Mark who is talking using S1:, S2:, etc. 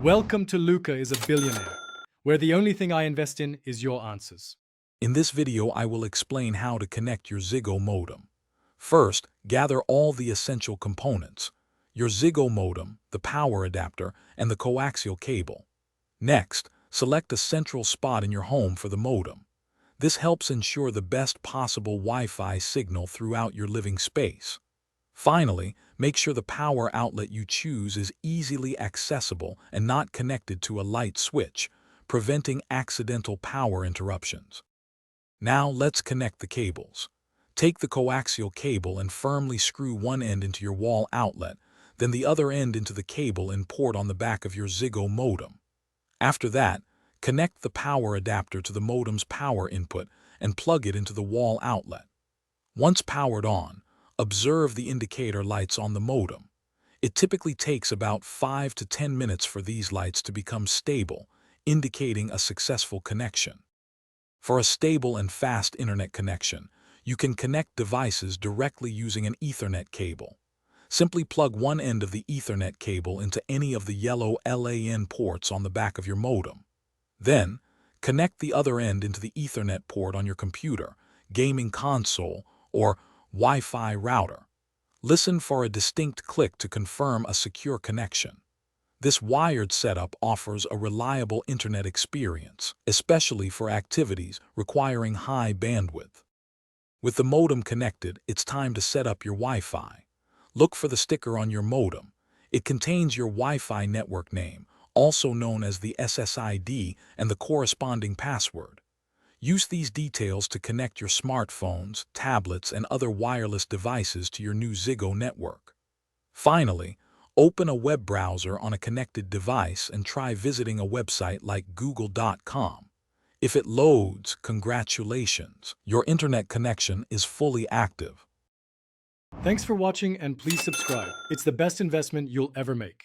S1: Welcome to Luca is a Billionaire, where the only thing I invest in is your answers.
S2: In this video, I will explain how to connect your Ziggo modem. First, gather all the essential components: your Ziggo modem, the power adapter, and the coaxial cable. Next, select a central spot in your home for the modem. This helps ensure the best possible Wi-Fi signal throughout your living space. Finally, make sure the power outlet you choose is easily accessible and not connected to a light switch, preventing accidental power interruptions. Now let's connect the cables. Take the coaxial cable and firmly screw one end into your wall outlet, then the other end into the cable and port on the back of your Ziggo modem. After that, connect the power adapter to the modem's power input and plug it into the wall outlet. Once powered on, observe the indicator lights on the modem. It typically takes about 5 to 10 minutes for these lights to become stable, indicating a successful connection. For a stable and fast internet connection, you can connect devices directly using an Ethernet cable. Simply plug one end of the Ethernet cable into any of the yellow LAN ports on the back of your modem. Then, connect the other end into the Ethernet port on your computer, gaming console, or Wi-Fi router. Listen for a distinct click to confirm a secure connection. This wired setup offers a reliable internet experience, especially for activities requiring high bandwidth. With the modem connected, it's time to set up your Wi-Fi. Look for the sticker on your modem. It contains your Wi-Fi network name, also known as the SSID, and the corresponding password. Use these details to connect your smartphones, tablets, and other wireless devices to your new Ziggo network. Finally, open a web browser on a connected device and try visiting a website like google.com. If it loads, congratulations, your internet connection is fully active.
S1: Thanks for watching and please subscribe. It's the best investment you'll ever make.